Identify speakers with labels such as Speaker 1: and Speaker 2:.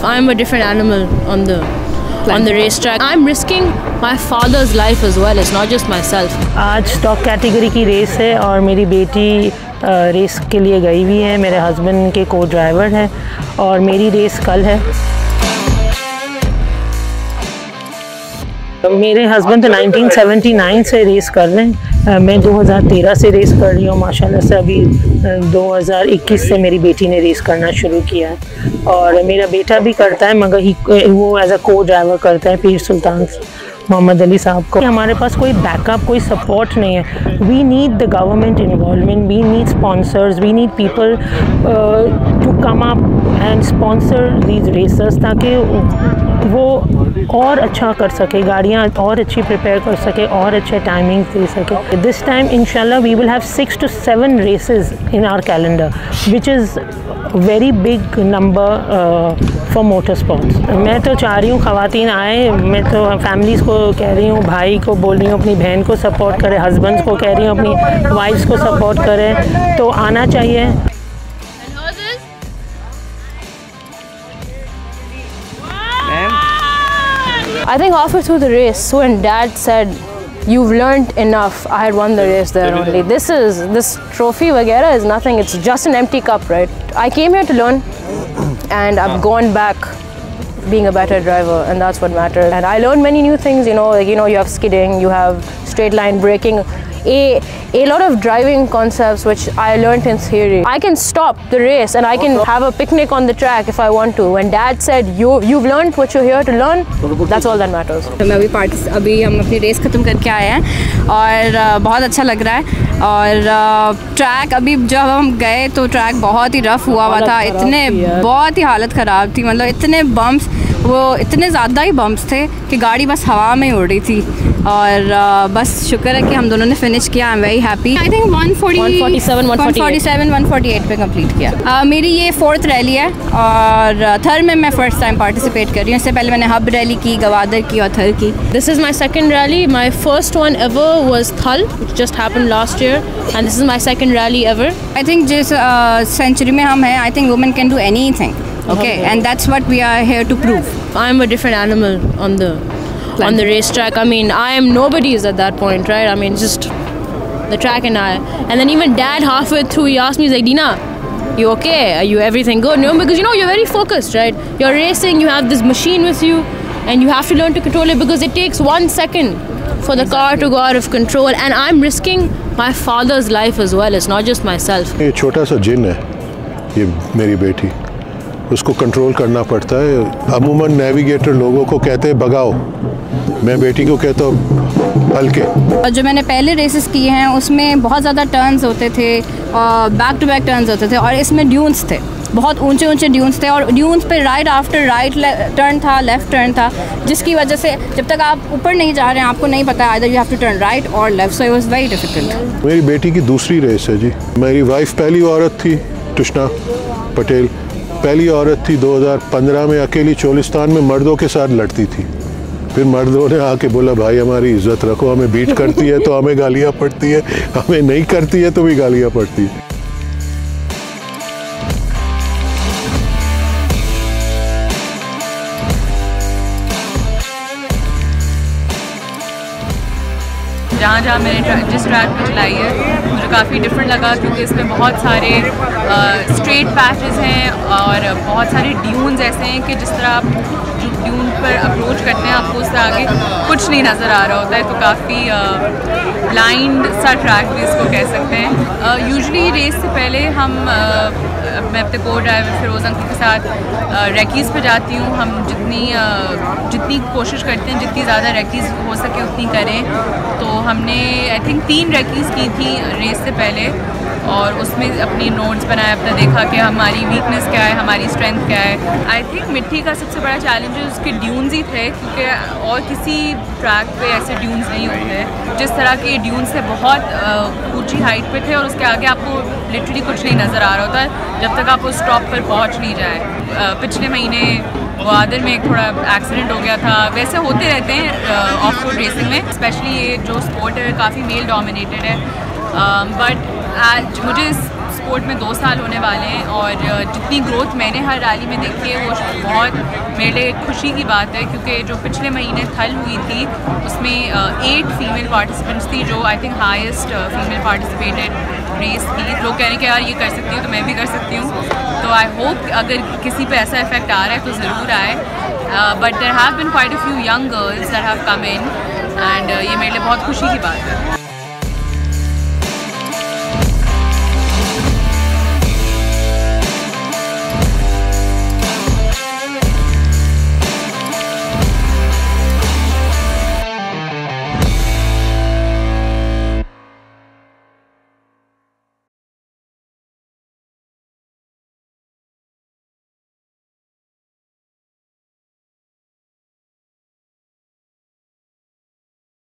Speaker 1: I'm a different animal on the racetrack. I'm risking my father's life as well. It's not just myself.
Speaker 2: आज stock category की race है और मेरी बेटी race के लिए गई हुई है। मेरे हस्बैंड के को ड्राइवर हैं और मेरी रेस कल है। मेरे हस्बैंड तो 1979 से रेस कर रहे हैं। मैं 2013 से रेस कर रही हूँ माशाल्लाह से। अभी 2021 से मेरी बेटी ने रेस करना शुरू किया है और मेरा बेटा भी करता है, मगर वो एज अ को ड्राइवर करता है पीर सुल्तान मोहम्मद अली साहब को। हमारे पास कोई बैकअप, कोई सपोर्ट नहीं है। We need the government involvement, we need sponsors, we need people to come up and sponsor these racers, ताकि वो और अच्छा कर सके, गाड़ियाँ और अच्छी प्रिपेयर कर सके और अच्छे टाइमिंग दे सके। दिस टाइम इंशाल्लाह we will have 6 to 7 races in our calendar, which is very big number for motor sports. मैं तो चाह रही हूँ ख़वातीन आए। मैं तो फैमिलीज़ को कह रही हूँ, भाई को बोल रही हूँ अपनी बहन को सपोर्ट करें, हस्बैंड्स को कह रही हूँ अपनी वाइफ्स को सपोर्ट करें, तो आना चाहिए।
Speaker 1: I think halfway through the race, when Dad said, "You've learned enough," I had won the race there only. This trophy वगैरह is nothing. It's just an empty cup, right? I came here to learn, and I've gone back being a better driver, and that's what matters. And I learned many new things. You have skidding, you have straight line braking, a lot of driving concepts which I learned in theory. I can stop the race and I can have a picnic on the track if I want to. When Dad said you've learned what you're here to learn, that's all that matters.
Speaker 3: अभी हम अपनी race ख़त्म करके आए हैं और बहुत अच्छा लग रहा है। और ट्रैक अभी जब हम गए तो ट्रैक बहुत ही रफ़ हुआ था, बहुत ही हालत ख़राब थी। मतलब इतने बम्प्स, वो इतने ज़्यादा ही बम्प्स थे कि गाड़ी बस हवा में उड़ रही थी। और बस शुक्र है कि हम दोनों ने फिनिश किया। I am very happy. I think 147 पे कंप्लीट किया। मेरी ये 4th रैली है और थर में मैं फ़र्स्ट टाइम पार्टिसिपेट कर रही हूँ। इससे पहले मैंने हब रैली की, गवादर की और थर की।
Speaker 1: This is my second rally. My first one ever was Thal, which just happened last year, and this is my second rally ever.
Speaker 3: I think जिस सेंचुरी में हम हैं, I think women can do anything. Okay, and that's what we are here to prove.
Speaker 1: I'm a different animal on the racetrack. I mean, I am nobody's at that point, right? I mean, just the track and I. And then even Dad halfway through, he asked me, he's like, "Dina, you okay? Are you everything good?" No, because you're very focused, right? You're racing, you have this machine with you, and you have to learn to control it because it takes 1 second for the car to go out of control. And I'm risking my father's life as well. It's not just myself.
Speaker 4: ये छोटा सा जिन है, ये मेरी बेटी, उसको control करना पड़ता है। अमूमन नेविगेटर लोगों को कहते हैं भगाओ, मैं बेटी को कहता हूँ हल्के।
Speaker 3: जो मैंने पहले रेसेस किए हैं उसमें बहुत ज़्यादा टर्न्स होते थे और बैक टू बैक टर्न्स होते थे, और इसमें ड्यून्स थे, बहुत ऊंचे ऊंचे ड्यून्स थे, और ड्यून्स पे राइट आफ्टर राइट टर्न था, लेफ़्ट टर्न था, जिसकी वजह से जब तक आप ऊपर नहीं जा रहे हैं आपको नहीं पता either you have to turn right और left, so it was very difficult.
Speaker 4: मेरी बेटी की दूसरी रेस है जी। मेरी वाइफ पहली औरत थी, तुष्णा पटेल पहली औरत थी। 2015 में अकेली चोलिस्तान में मर्दों के साथ लड़ती थी। फिर मर्दों ने आके बोला, भाई हमारी इज्जत रखो, हमें बीट करती है तो हमें गालियाँ पड़ती है, हमें नहीं करती है तो भी गालियाँ पड़ती है।
Speaker 5: जहाँ मैंने जिस ट्रैक पर चलाई है मुझे काफ़ी डिफरेंट लगा, क्योंकि इसमें बहुत सारे स्ट्रेट पैचेस हैं और बहुत सारे ड्यून्स ऐसे हैं कि जिस तरह आप ड्यून पर अप्रोच करते हैं आपको उससे आगे कुछ नहीं नज़र आ रहा होता है, तो काफ़ी ब्लाइंड सा ट्रैक भी इसको कह सकते हैं। यूजुअली रेस से पहले मैं अपने को ड्राइवर फिरोज़ अंकल के साथ रैकीज़ पे जाती हूँ। हम जितनी कोशिश करते हैं जितनी ज़्यादा रैकीज़ हो सके उतनी करें। तो हमने आई थिंक 3 रैकीज़ की थी रेस से पहले, और उसमें अपनी नोट्स बनाए, अपना देखा कि हमारी वीकनेस क्या है, हमारी स्ट्रेंथ क्या है। आई थिंक मिट्टी का सबसे बड़ा चैलेंज उसके ड्यून्स ही थे, क्योंकि और किसी ट्रैक पे ऐसे ड्यून्स नहीं होते। जिस तरह के ड्यून्स थे बहुत ऊंची हाइट पे थे और उसके आगे आपको लिटरली कुछ नहीं नज़र आ रहा होता है जब तक आप उस टॉप पर पहुँच नहीं जाए। पिछले महीने ग्वादर में एक थोड़ा एक्सीडेंट हो गया था। वैसे होते रहते हैं ऑफ रोड रेसिंग में, स्पेशली ये जो स्पोर्ट है काफ़ी मेल डोमिनेटेड है, बट आज मुझे स्पोर्ट में 2 साल होने वाले हैं और जितनी ग्रोथ मैंने हर रैली में देखी है वो बहुत मेरे लिए खुशी की बात है, क्योंकि जो पिछले महीने थल हुई थी उसमें 8 फीमेल पार्टिसिपेंट्स थी, जो I think highest female participated race थी। लोग कह रहे हैं कि यार ये कर सकती हूँ तो मैं भी कर सकती हूँ, तो आई होप अगर किसी पे ऐसा इफेक्ट आ रहा है तो ज़रूर आए। But there have been quite a few young girls that have come in and ये मेरे लिए बहुत खुशी की बात है।